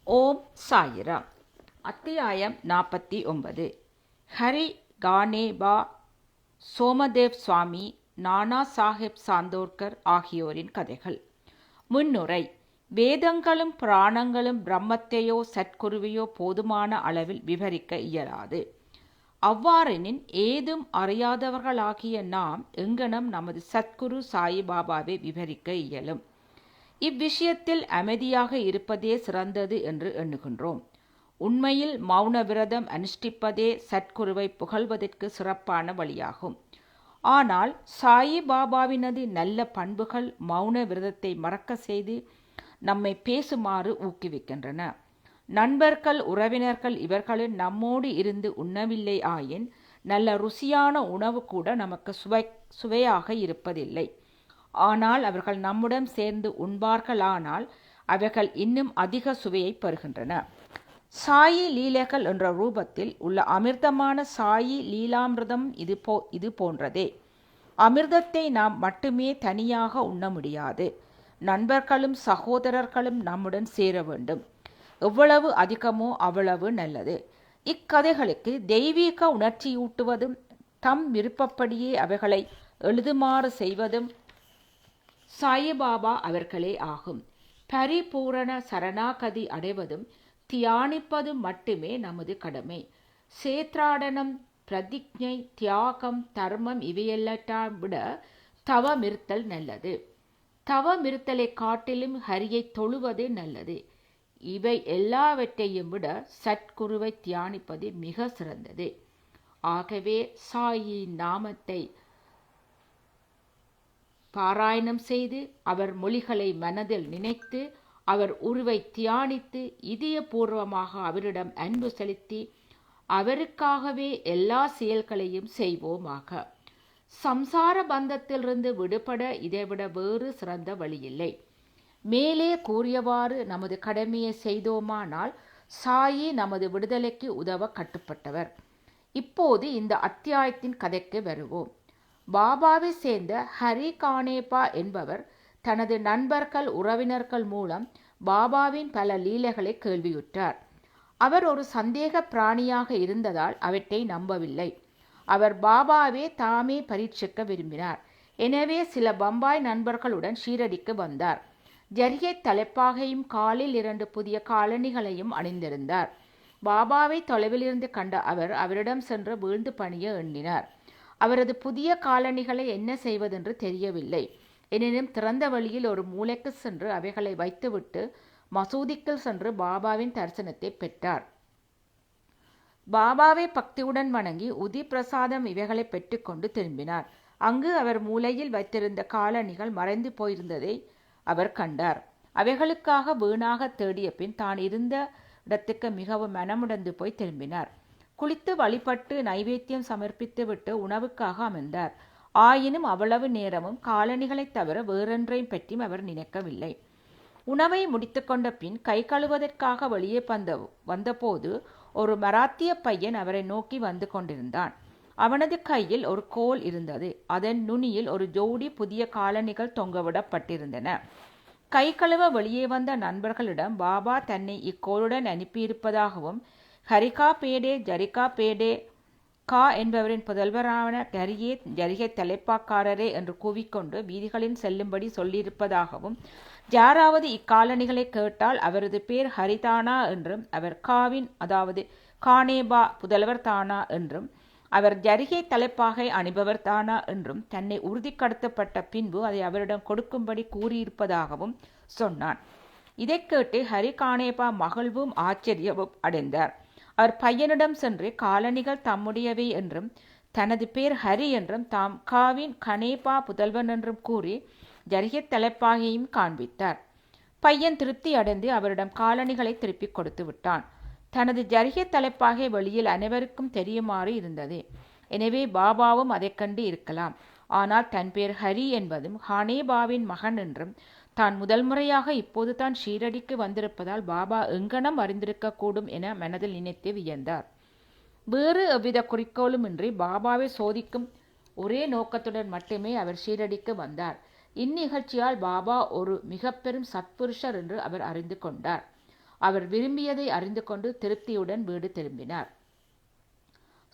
ஓம் சாயிராம். அத்தியாயம் 49. ஹரி கானேபா சோமதேவ் சுவாமி, நானா சாஹேப் சாந்தோர்கர் ஆகியோரின் கதைகள். முன்னுரை. வேதங்களும் புராணங்களும் பிரம்மத்தையோ சத்குருவையோ போதுமான அளவில் விவரிக்க இயலாது. அவ்வாறெனின் ஏதும் அறியாதவர்களாகிய நாம் எங்கனம் நமது சத்குரு சாயிபாபாவை விவரிக்க இயலும்? இவ்விஷயத்தில் அமைதியாக இருப்பதே சிறந்தது என்று எண்ணுகின்றோம். உண்மையில் மௌன விரதம் அனுஷ்டிப்பதே சத்குருவை புகழ்வதற்கு சிறப்பான வழியாகும். ஆனால் சாயிபாபாவினது நல்ல பண்புகள் மௌன விரதத்தை மறக்க செய்து நம்மை பேசுமாறு ஊக்குவிக்கின்றன. நண்பர்கள், உறவினர்கள் இவர்களும் நம்மோடு இருந்து உண்ணவில்லை ஆயின் நல்ல ருசியான உணவு கூட நமக்கு சுவையாக இருப்பதில்லை. ஆனால் அவர்கள் நம்முடன் சேர்ந்து உண்பார்களானால் அவைகள் இன்னும் அதிக சுவையை பெறுகின்றன. சாயி லீலைகள் என்ற ரூபத்தில் உள்ள அமிர்தமான சாயி லீலாமிர்தம் இது போன்றதே. அமிர்தத்தை நாம் மட்டுமே தனியாக உண்ண முடியாது. நண்பர்களும் சகோதரர்களும் நம்முடன் சேர வேண்டும். எவ்வளவு அதிகமோ அவ்வளவு நல்லது. இக்கதைகளுக்கு தெய்வீக உணர்ச்சியூட்டுவதும் தம் விருப்பப்படியே அவைகளை எழுதுமாறு செய்வதும் சாயிபாபா அவர்களே ஆகும். பரிபூரண சரணாகதி அடைவதும் தியானிப்பதும் மட்டுமே நமது கடமை. சேத்ராடனம், பிரதிஜை, தியாகம், தர்மம் இவையெல்லாம் விட தவமிருத்தல் நல்லது. தவமிருத்தலை காட்டிலும் ஹரியை தொழுவது நல்லது. இவை எல்லாவற்றையும் விட சத்குருவை தியானிப்பது மிக சிறந்தது. ஆகவே சாயி நாமத்தை பாராயணம் செய்து அவர் மொழிகளை மனதில் நினைத்து அவர் உருவை தியானித்து இதயபூர்வமாக அவரிடம் அன்பு செலுத்தி அவருக்காகவே எல்லா செயல்களையும் செய்வோமாக. சம்சார பந்தத்திலிருந்து விடுபட இதைவிட வேறு சிறந்த வழியில்லை. மேலே கூறியவாறு நமது கடமையை செய்தோமானால் சாயி நமது விடுதலைக்கு உதவ கட்டுப்பட்டவர். இப்போது இந்த அத்தியாயத்தின் கதைக்கு வருவோம். பாபாவை சேர்ந்த ஹரி கானேபா என்பவர் தனது நண்பர்கள், உறவினர்கள் மூலம் பாபாவின் பல லீலைகளை கேள்வியுற்றார். அவர் ஒரு சந்தேக பிராணியாக இருந்ததால் அவற்றை நம்பவில்லை. அவர் பாபாவே தாமே பரீட்சிக்க விரும்பினார். எனவே சில பம்பாய் நண்பர்களுடன் ஷீரடிக்கு வந்தார். ஜரிகை தலைப்பாகையும் காலில் 2 புதிய காலணிகளையும் அணிந்திருந்தார். பாபாவை தொலைவிலிருந்து கண்ட அவர் அவரிடம் சென்று வீழ்ந்து பணிய எண்ணினார். அவரது புதிய காலணிகளை என்ன செய்வதென்று தெரியவில்லை. எனினும் திறந்த வழியில் ஒரு மூலைக்கு சென்று அவைகளை வைத்துவிட்டு மசூதிக்குள் சென்று பாபாவின் தரிசனத்தை பெற்றார். பாபாவை பக்தியுடன் வணங்கி உதி பிரசாதம் இவைகளை பெற்றுக்கொண்டு திரும்பினார். அங்கு அவர் மூலையில் வைத்திருந்த காலணிகள் மறைந்து போயிருந்ததை அவர் கண்டார். அவைகளுக்காக வீணாக தேடிய பின் தான் இருந்த இடத்துக்கு மிகவும் மனமுடைந்து போய் திரும்பினார். குளித்து வழிபட்டு நைவேத்தியம் சமர்ப்பித்து விட்டு உணவுக்காக அமர்ந்தார். ஆயினும் அவ்வளவு நேரமும் காலணிகளை தவிர வேறொன்றையும் பற்றியும் அவர் நினைக்கவில்லை. உணவை முடித்து கொண்ட பின் கை கழுவதற்காக வெளியே வந்தபோது ஒரு மராத்திய பையன் அவரை நோக்கி வந்து கொண்டிருந்தான். அவனது கையில் ஒரு கோல் இருந்தது. அதன் நுனியில் ஒரு ஜோடி புதிய காலணிகள் தொங்கவிடப்பட்டிருந்தன. கை கழுவ வெளியே வந்த நண்பர்களிடம் பாபா தன்னை இக்கோளுடன் அனுப்பியிருப்பதாகவும் ஹரிகா பேடே ஜரிகா பேடே கா என்பவரின் புதல்வரான ஜரிகை தலைப்பாக்காரரே என்று கூவிக்கொண்டு வீதிகளில் செல்லும்படி சொல்லியிருப்பதாகவும் யாராவது இக்காலணிகளை கேட்டால் அவரது பேர் ஹரிதானா என்றும் அவர் காவின் அதாவது கானேபா புதல்வர் தானா என்றும் அவர் ஜரிகை தலைப்பாகை அணிபவர் தானா என்றும் தன்னை உறுதிப்படுத்தப்பட்ட பின்பு அதை அவரிடம் கொடுக்கும்படி கூறியிருப்பதாகவும் சொன்னான். இதை கேட்டு ஹரி கானேபா மகிழ்வும் ஆச்சரியமும் அடைந்தார். அவர் பையனிடம் சென்று காலணிகள் தம்முடையவை என்றும் தனது பேர் ஹரி என்றும் தாம் காவின் கனேபா புதல்வன் என்றும் கூறி ஜரிகை தலைப்பாகையும் காண்பித்தார். பையன் திருப்தி அடைந்து அவரிடம் காலணிகளை திருப்பி கொடுத்து விட்டான். தனது ஜரிகை தலைப்பாகை வெளியில் அனைவருக்கும் தெரியுமாறு இருந்தது. எனவே பாபாவும் அதை கண்டு இருக்கலாம். ஆனால் தன் பேர் ஹரி என்பதும் ஹானேபாவின் மகன் என்றும் தான் முதல் முறையாக இப்போது தான் ஷீரடிக்கு வந்திருப்பதால் பாபா எங்கனம் அறிந்திருக்கக்கூடும் என மனதில் நினைத்து வியந்தார். வேறு எவ்வித குறிக்கோளுமின்றி பாபாவை சோதிக்கும் ஒரே நோக்கத்துடன் மட்டுமே அவர் ஷீரடிக்கு வந்தார். இந்நிகழ்ச்சியால் பாபா ஒரு மிக பெரும் சத்புருஷர் என்று அவர் அறிந்து கொண்டார். அவர் விரும்பியதை அறிந்து கொண்டு திருப்தியுடன் வீடு திரும்பினார்.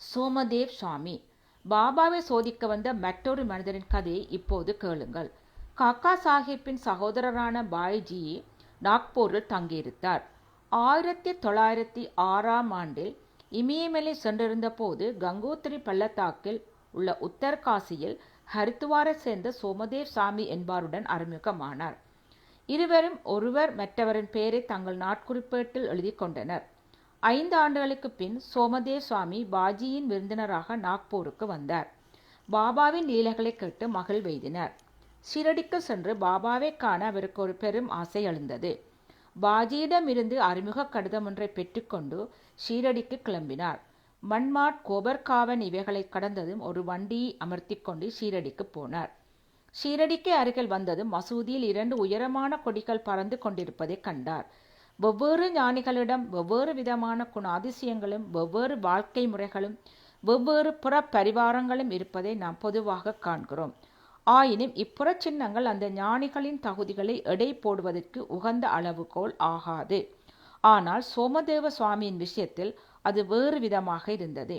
சோமதேவ் சுவாமி. பாபாவை சோதிக்க வந்த மற்றொரு மனிதரின் கதையை இப்போது கேளுங்கள். காக்கா சாஹிப்பின் சகோதரரான பாய்ஜி நாக்பூரில் தங்கியிருந்தார். 1906 இமயமலை சென்றிருந்த போது கங்கோத்திரி பள்ளத்தாக்கில் உள்ள உத்தர்காசியில் ஹரித்துவாரை சேர்ந்த சோமதேவ் சாமி என்பாருடன் அறிமுகமானார். இருவரும் ஒருவர் மற்றவரின் பெயரை தங்கள் நாட்குறிப்பேட்டில் எழுதி கொண்டனர். 5 ஆண்டுகளுக்கு பின் சோமதேவ் சுவாமி பாஜியின் விருந்தினராக நாக்பூருக்கு வந்தார். பாபாவின் லீலைகளை கேட்டு மகிழ்வெய்தினார். ஷிரடிக்கு சென்று பாபாவை காண அவருக்கு ஒரு பெரும் ஆசை எழுந்தது. பாஜியிடமிருந்து அறிமுக கடிதம் ஒன்றை பெற்றுக்கொண்டு ஷீரடிக்கு கிளம்பினார். மன்மாட், கோபர்காவன் இவைகளை கடந்ததும் ஒரு வண்டியை அமர்த்தி கொண்டு ஷீரடிக்கு போனார். ஷீரடிக்கு அருகில் வந்ததும் மசூதியில் 2 உயரமான கொடிகள் பறந்து கொண்டிருப்பதை கண்டார். வெவ்வேறு ஞானிகளிடம் வெவ்வேறு விதமான குணாதிசயங்களும் வெவ்வேறு வாழ்க்கை முறைகளும் வெவ்வேறு புற பரிவாரங்களும் இருப்பதை நாம் பொதுவாக காண்கிறோம். ஆயினும் இப்புற சின்னங்கள் அந்த ஞானிகளின் தகுதிகளை எடை போடுவதற்கு உகந்த அளவுகோல் ஆகாது. ஆனால் சோமதேவ சுவாமியின் விஷயத்தில் அது வேறு விதமாக இருந்தது.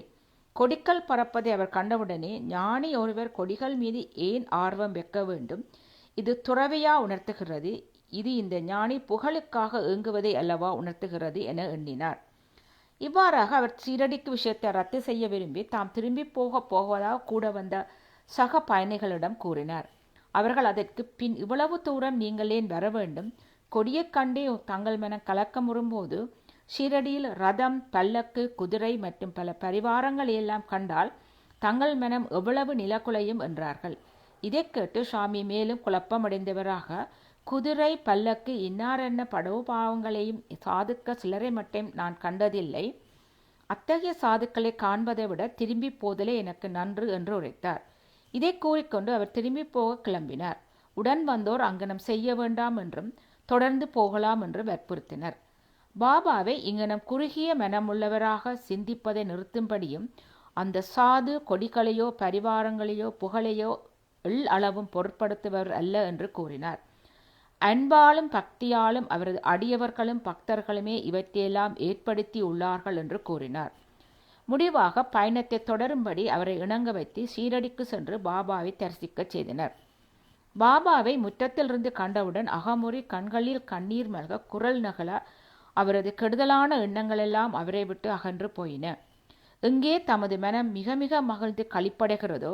கொடிகள் பறப்பதை அவர் கண்டவுடனே ஞானி ஒருவர் கொடிகள் மீது ஏன் ஆர்வம் வைக்க வேண்டும்? இது துறவையா உணர்த்துகிறது? இது இந்த ஞானி புகழுக்காக ஏங்குவதை அல்லவா உணர்த்துகிறது என எண்ணினார். இவ்வாறாக அவர் சீரடிக்கு விஷயத்தை ரத்து செய்ய விரும்பி தாம் திரும்பி போவதாக கூட வந்த சக பயணிகளிடம் கூறினார். அவர்கள் அதற்கு பின் இவ்வளவு தூரம் நீங்கள் ஏன் வர வேண்டும்? கொடியைக் கண்டே தங்கள் மன கலக்கமுறும்போது ஷீரடியில் ரதம், பல்லக்கு, குதிரை மற்றும் பல பரிவாரங்கள் எல்லாம் கண்டால் தங்கள் மனம் எவ்வளவு நிலக்குலையும் என்றார்கள். இதை கேட்டு சுவாமி மேலும் குழப்பமடைந்தவராக, குதிரை, பல்லக்கு இன்னாரென்ன படோபாவங்களையும் சாதுக்க சிலரை மட்டும் நான் கண்டதில்லை. அத்தகைய சாதுக்களை காண்பதை விட திரும்பி போதலே எனக்கு நன்று என்று உரைத்தார். இதை கூறிக்கொண்டு அவர் திரும்பி போக கிளம்பினார். உடன் வந்தோர் அங்கனம் செய்ய வேண்டாம் என்றும் தொடர்ந்து போகலாம் என்று வற்புறுத்தினர். பாபாவை இங்கனம் குறுகிய மனமுள்ளவராக சிந்திப்பதை நிறுத்தும்படியும் அந்த சாது கொடிகளையோ பரிவாரங்களையோ புகழையோ அளவும் பொருட்படுத்துவர் அல்ல என்று கூறினார். அன்பாலும் பக்தியாலும் அவரது அடியவர்களும் பக்தர்களுமே இவற்றையெல்லாம் ஏற்படுத்தி உள்ளார்கள் என்று கூறினார். முடிவாக பயணத்தை தொடரும்படி அவரை இணங்க வைத்து ஷீரடிக்கு சென்று பாபாவை தரிசிக்கச் செய்தனர். பாபாவை முற்றத்திலிருந்து கண்டவுடன் அகமுறி கண்களில் கண்ணீர் மல்க குரல் நகல அவரது கெடுதலான எண்ணங்களெல்லாம் அவரை விட்டு அகன்று போயின. எங்கே தமது மனம் மிக மிக மகிழ்ந்து களிப்படைகிறதோ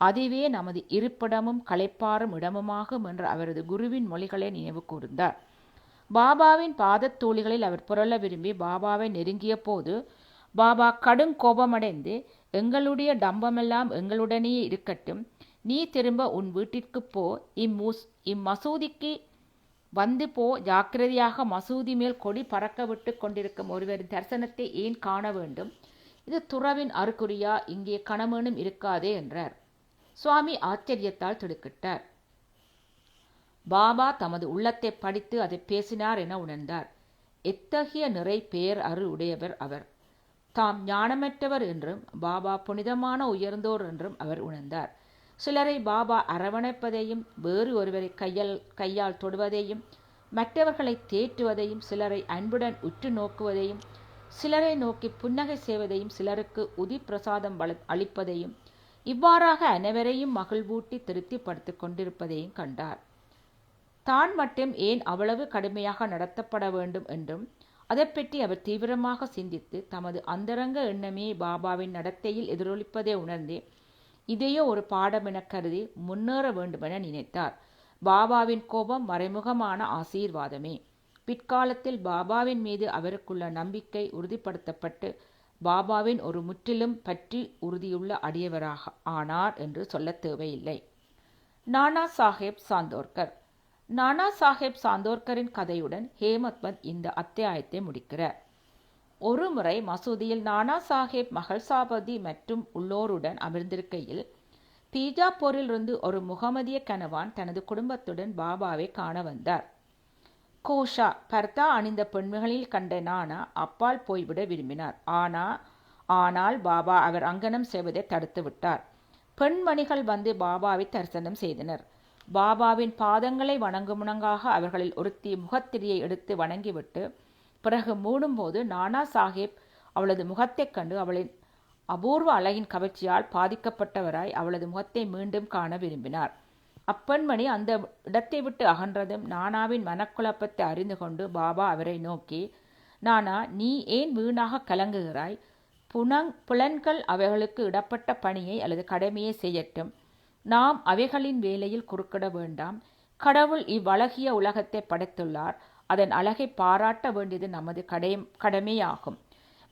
அதுவே நமது இருப்பிடமும் களைப்பாறும் இடமுமாகும் என்று அவரது குருவின் மொழிகளை நினைவு கூர்ந்தார். பாபாவின் பாதத்தூளிகளில் அவர் புரள விரும்பி பாபாவை நெருங்கிய போது பாபா கடும் கோபமடைந்து, எங்களுடைய டம்பமெல்லாம் எங்களுடனேயே இருக்கட்டும், நீ திரும்ப உன் வீட்டிற்கு போ, இம்மசூதிக்கு வந்து போ, ஜாக்கிரதையாக மசூதி மேல் கொடி பறக்க விட்டு கொண்டிருக்கும் ஒருவரின் தரிசனத்தை ஏன் காண வேண்டும்? இது துறவின் அறிகுறியா? இங்கே கணமேனும் இருக்காதே என்றார். சுவாமி ஆச்சரியத்தால் திடுக்கிட்டார். பாபா தமது உள்ளத்தை படித்து அதை பேசினார் என உணர்ந்தார். எத்தகைய நிறை பெயர் அருள் உடையவர் அவர்! தாம் ஞானமற்றவர் என்றும் பாபா புனிதமான உயர்ந்தோர் என்றும் அவர் உணர்ந்தார். சிலரை பாபா அரவணைப்பதையும், வேறு ஒருவரை கையால் தொடுவதையும், மற்றவர்களை தேற்றுவதையும், சிலரை அன்புடன் உற்று நோக்குவதையும், சிலரை நோக்கி புன்னகை செய்வதையும், சிலருக்கு உதி பிரசாதம் அளிப்பதையும், இவ்வாறாக அனைவரையும் மகிழ்வூட்டி திருப்திப்படுத்திக் கொண்டிருப்பதையும் கண்டார். தான் மட்டும் ஏன் அவ்வளவு கடுமையாக நடத்தப்பட வேண்டும் என்றும் அதை பற்றி அவர் தீவிரமாக சிந்தித்து தமது அந்தரங்க எண்ணமே பாபாவின் நடத்தையில் எதிரொலிப்பதை உணர்ந்து இதையோ ஒரு பாடமென கருதி முன்னேற வேண்டுமென நினைத்தார். பாபாவின் கோபம் மறைமுகமான ஆசீர்வாதமே. பிற்காலத்தில் பாபாவின் மீது அவருக்குள்ள நம்பிக்கை உறுதிப்படுத்தப்பட்டு பாபாவின் ஒரு முற்றிலும் பற்றி உறுதியுள்ள அடியவராக ஆனார் என்று சொல்ல தேவையில்லை. நானா சாஹேப் சாந்தோர்கர். நானா சாஹேப் சாந்தோர்கரின் கதையுடன் ஹேமத்பந்த் இந்த அத்தியாயத்தை முடிக்கிறார். ஒரு முறை மசூதியில் நானா சாஹேப் மகள்சாபதி மற்றும் உள்ளோருடன் அமர்ந்திருக்கையில் பீஜாப்பூரிலிருந்து ஒரு முகமதிய கணவான் தனது குடும்பத்துடன் பாபாவை காண வந்தார். கோஷா பர்தா அணிந்த பெண்மகளில் கண்ட நானா அப்பால் போய்விட விரும்பினார். ஆனால் பாபா அவர் அங்கனம் செய்வதை தடுத்து விட்டார். பெண்மணிகள் வந்து பாபாவை தரிசனம் செய்தனர். பாபாவின் பாதங்களை வணங்குமுணங்காக அவர்களில் ஒருத்தி முகத்திரியை எடுத்து வணங்கிவிட்டு பிறகு மூடும்போது நானா சாஹேப் அவளது முகத்தைக் கண்டு அவளின் அபூர்வ அழகின் கவர்ச்சியால் பாதிக்கப்பட்டவராய் அவளது முகத்தை மீண்டும் காண விரும்பினார். அப்பெண்மணி அந்த இடத்தை விட்டு அகன்றதும் நானாவின் மனக்குழப்பத்தை அறிந்து கொண்டு பாபா அவரை நோக்கி, நானா, நீ ஏன் வீணாக கலங்குகிறாய்? புலன்கள் அவைகளுக்கு இடப்பட்ட பணியை அல்லது கடமையை செய்யட்டும். நாம் அவைகளின் வேலையில் குறுக்கிட வேண்டாம். கடவுள் இவ்வழகிய உலகத்தை படைத்துள்ளார். அதன் அழகை பாராட்ட வேண்டியது நமது கடமையாகும்.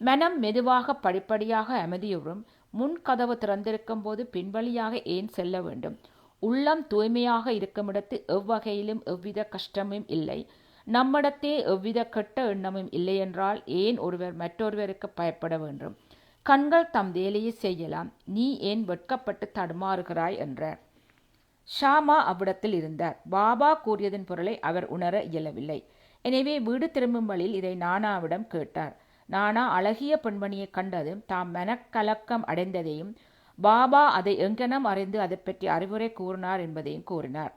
மனம் மெதுவாக படிப்படியாக அமைதியுறும். முன் கதவு திறந்திருக்கும் போது பின்வழியாக ஏன் செல்ல வேண்டும்? உள்ளம் தூய்மையாக இருக்குமிடத்து எவ்வகையிலும் எவ்வித கஷ்டமும் இல்லை. நம்மிடத்தே எவ்வித கெட்ட எண்ணமும் இல்லையென்றால் ஏன் ஒருவர் மற்றொருவருக்கு பயப்பட வேண்டும்? கண்கள் தம் வேலையை செய்யலாம். நீ ஏன் வெட்கப்பட்டு தடுமாறுகிறாய் என்றார். ஷாமா அவ்விடத்தில் இருந்தார். பாபா கூறியதன் பொருளை அவர் உணர இயலவில்லை. எனவே வீடு திரும்பும் வழியில் இதை நானாவிடம் கேட்டார். நானா அழகிய பெண்மணியை கண்டதும் தாம் மனக்கலக்கம் அடைந்ததையும் பாபா அதை எங்கனம் அறிந்து அதை பற்றி அறிவுரை கூறினார் என்பதையும் கூறினார்.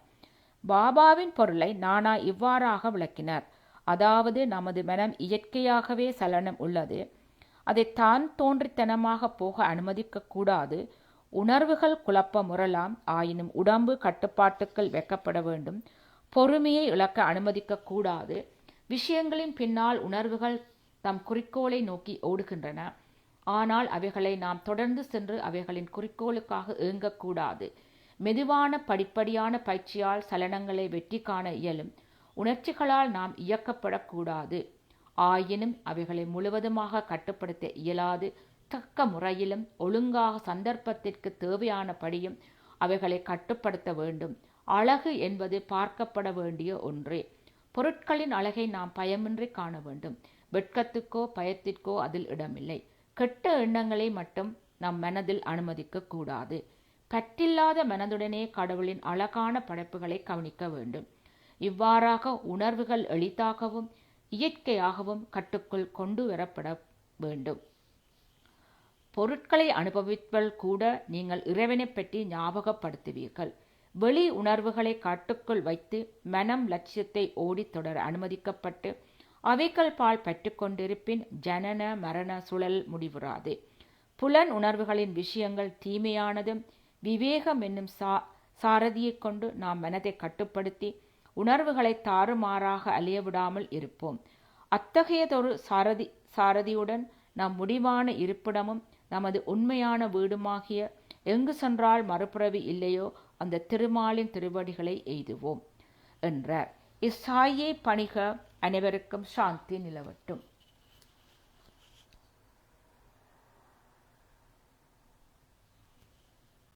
பாபாவின் பொருளை நானா இவ்வாறாக விளக்கினார். அதாவது, நமது மனம் இயற்கையாகவே சலனம் உள்ளது. அதை தான் தோன்றித்தனமாக போக அனுமதிக்க கூடாது. உணர்வுகள் குழப்பமுறலாம். ஆயினும் உடம்பு கட்டுப்பாட்டுக்குள் வைக்கப்பட வேண்டும். பொறுமையை இழக்க அனுமதிக்க கூடாது. விஷயங்களின் பின்னால் உணர்வுகள் தம் குறிக்கோளை நோக்கி ஓடுகின்றன. ஆனால் அவைகளை நாம் தொடர்ந்து சென்று அவைகளின் குறிக்கோளுக்காக ஏங்கக்கூடாது. மெதுவான படிப்படியான பயிற்சியால் சலனங்களை வெற்றி காண இயலும். உணர்ச்சிகளால் நாம் இயக்கப்படக்கூடாது. ஆயினும் அவைகளை முழுவதுமாக கட்டுப்படுத்த இயலாது. தக்க முறையிலும் ஒழுங்காக சந்தர்ப்பத்திற்கு தேவையானபடியும் அவைகளை கட்டுப்படுத்த வேண்டும். அழகு என்பது பார்க்கப்பட வேண்டிய ஒன்றே. பொருட்களின் அழகை நாம் பயமின்றி காண வேண்டும். வெட்கத்துக்கோ பயத்திற்கோ அதில் இடமில்லை. கெட்ட எண்ணங்களை மட்டும் நம் மனதில் அனுமதிக்க கூடாது. பற்றில்லாத மனதுடனே கடவுளின் அழகான படைப்புகளை கவனிக்க வேண்டும். இவ்வாறாக உணர்வுகள் எளிதாகவும் இயற்கையாகவும் கட்டுக்குள் கொண்டு வரப்பட வேண்டும். பொருட்களை அனுபவிப்பவர்கள் கூட நீங்கள் இறைவனை பற்றி ஞாபகப்படுத்துவீர்கள். வெளி உணர்வுகளை கட்டுக்குள் வைத்து மனம் லட்சியத்தை ஓடித் தொடர அனுமதிக்கப்பட்டு அவைகள் பால் பற்றுக்கொண்டிருப்பின் ஜனன மரண சுழல் முடிவுறாது. புலன் உணர்வுகளின் விஷயங்கள் தீமையானதும் விவேகம் என்னும் சாரதியை கொண்டு நாம் மனதை கட்டுப்படுத்தி உணர்வுகளை தாறுமாறாக அலையவிடாமல் இருப்போம். அத்தகையதொரு சாரதியுடன் நம் முடிவான இருப்பிடமும் நமது உண்மையான வீடுமாகிய எங்கு சென்றால் மறுபிறவி இல்லையோ அந்த திருமாலின் திருவடிகளை எய்துவோம் என்றார். இஸ்ஸாயை பணிக. அனைவருக்கும் சாந்தி நிலவட்டும்.